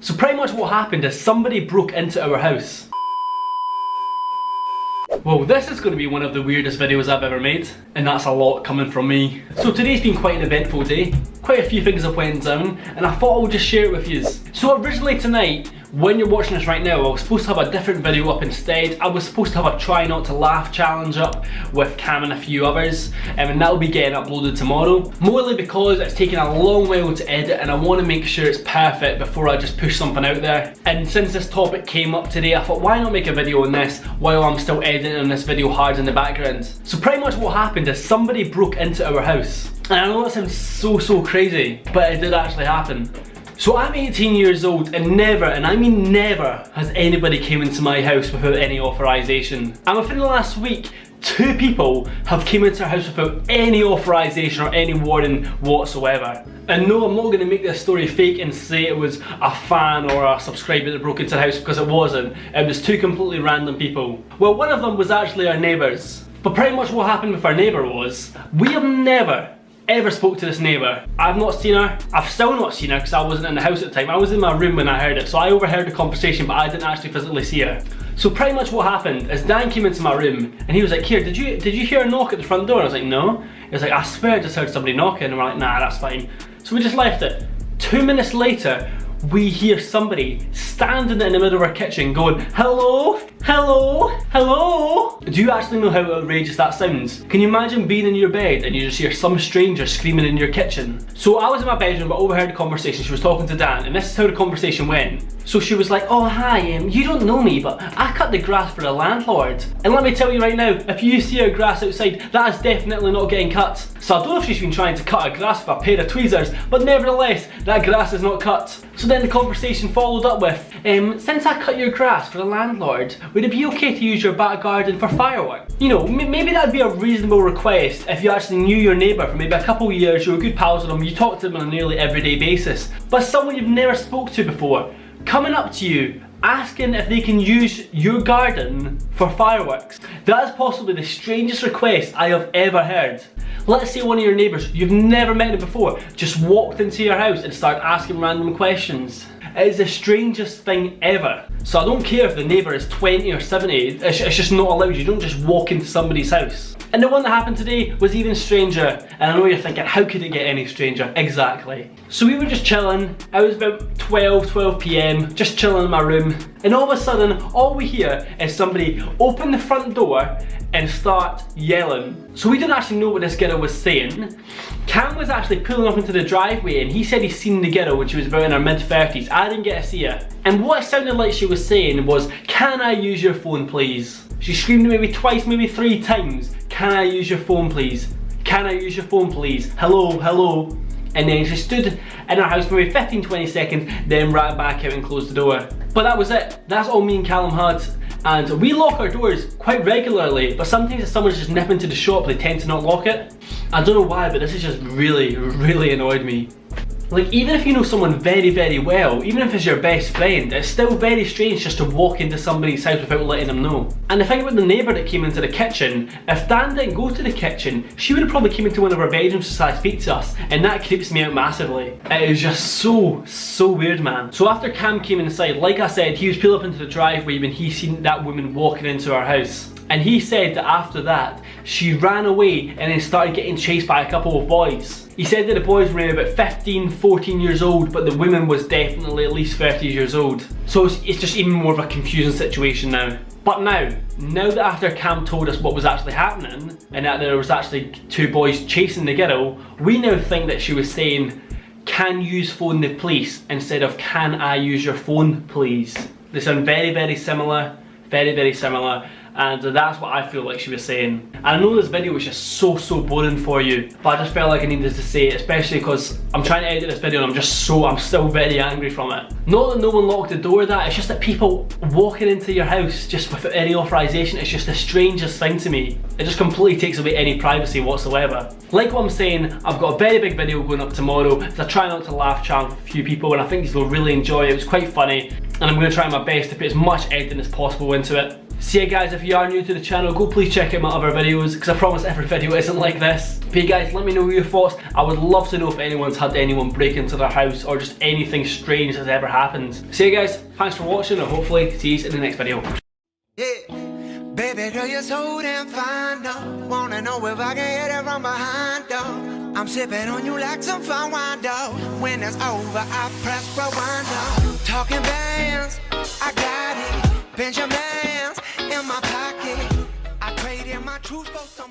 So pretty much what happened is somebody broke into our house. Well, this is going to be one of the weirdest videos I've ever made, and that's a lot coming from me. So today's been quite an eventful day. Quite a few things have went down, and I thought I would just share it with you. So originally tonight, when you're watching this right now, I was supposed to have a different video up instead. I was supposed to have a try not to laugh challenge up with Cam and a few others, and that will be getting uploaded tomorrow. Mostly because it's taken a long while to edit and I want to make sure it's perfect before I just push something out there. And since this topic came up today, I thought why not make a video on this while I'm still editing on this video hard in the background. So pretty much what happened is somebody broke into our house. And I know that sounds so crazy, but it did actually happen. So I'm 18 years old and never, and I mean never, has anybody came into my house without any authorisation. And within the last week, 2 people have came into our house without any authorisation or any warning whatsoever. And no, I'm not going to make this story fake and say it was a fan or a subscriber that broke into the house, because it wasn't. It was 2 completely random people. Well, one of them was actually our neighbours. But pretty much what happened with our neighbour was, we have never ever spoke to this neighbour. I've not seen her. I've still not seen her because I wasn't in the house at the time. I was in my room when I heard it, so I overheard the conversation, but I didn't actually physically see her. So pretty much what happened is Dan came into my room and he was like, "Here, did you hear a knock at the front door?" And I was like, "No." He was like, "I swear I just heard somebody knocking." And we're like, "Nah, that's fine." So we just left it. 2 minutes later, we hear somebody standing in the middle of our kitchen going, "Hello? Hello? Hello?" Do you actually know how outrageous that sounds? Can you imagine being in your bed and you just hear some stranger screaming in your kitchen? So I was in my bedroom but overheard the conversation. She was talking to Dan and this is how the conversation went. So she was like, "Oh hi, you don't know me, but I cut the grass for the landlord. And let me tell you right now, if you see her grass outside, that is definitely not getting cut." So I don't know if she's been trying to cut her grass with a pair of tweezers, but nevertheless, that grass is not cut. So then the conversation followed up with, "Since I cut your grass for the landlord, would it be okay to use your back garden for fireworks?" You know, maybe that'd be a reasonable request if you actually knew your neighbour for maybe a couple of years, you were good pals with them, you talked to them on a nearly everyday basis. But someone you've never spoke to before, coming up to you, asking if they can use your garden for fireworks. That is possibly the strangest request I have ever heard. Let's say one of your neighbours, you've never met them before, just walked into your house and started asking random questions. It is the strangest thing ever. So I don't care if the neighbour is 20 or 70, it's just not allowed. You don't just walk into somebody's house. And the one that happened today was even stranger. And I know you're thinking, how could it get any stranger? Exactly. So we were just chilling. It was about 12 PM, just chilling in my room. And all of a sudden, all we hear is somebody open the front door and start yelling. So we didn't actually know what this girl was saying. Cam was actually pulling up into the driveway and he said he's seen the girl when she was about in her mid-30s. I didn't get to see her. And what it sounded like she was saying was, "Can I use your phone please?" She screamed maybe twice, maybe 3 times. "Can I use your phone please? Can I use your phone please? Hello, hello." And then she stood in our house for maybe 15-20 seconds, then ran back out and closed the door. But that was it. That's all me and Callum had. And we lock our doors quite regularly, but sometimes if someone's just nipping to the shop, they tend to not lock it. I don't know why, but this has just really annoyed me. Like, even if you know someone very well, even if it's your best friend, it's still very strange just to walk into somebody's house without letting them know. And the thing about the neighbour that came into the kitchen, if Dan didn't go to the kitchen, she would have probably came into one of our bedrooms to try to speak to us, and that creeps me out massively. It is just so weird, man. So after Cam came inside, like I said, he was pulled up into the driveway when he seen that woman walking into our house. And he said that after that, she ran away and then started getting chased by a couple of boys. He said that the boys were about 15, 14 years old, but the woman was definitely at least 30 years old. So it's just even more of a confusing situation now. But now that after Cam told us what was actually happening, and that there was actually 2 boys chasing the girl, we now think that she was saying, "Can you phone the police?" instead of "Can I use your phone please?" They sound very similar, very similar. And that's what I feel like she was saying. And I know this video was just so boring for you, but I just felt like I needed to say it, especially because I'm trying to edit this video and I'm still very angry from it. Not that no one locked the door, it's just that people walking into your house just without any authorisation, it's just the strangest thing to me. It just completely takes away any privacy whatsoever. Like what I'm saying, I've got a very big video going up tomorrow. It's a try not to laugh challenge with a few people, and I think these will really enjoy it. It was quite funny, and I'm going to try my best to put as much editing as possible into it. So yeah guys, if you are new to the channel, go please check out my other videos, because I promise every video isn't like this. But yeah guys, let me know your thoughts. I would love to know if anyone's had anyone break into their house or just anything strange has ever happened. So yeah guys, thanks for watching, and hopefully see you in the next video. Yeah. Baby girl, you're so damn fine, though. Wanna know if I can hit it from behind, though. I'm sipping on you like some fine wine, though. When it's over, I press rewind, though. Talking bands, I got it. Benjamins in my pocket. I traded my truth for some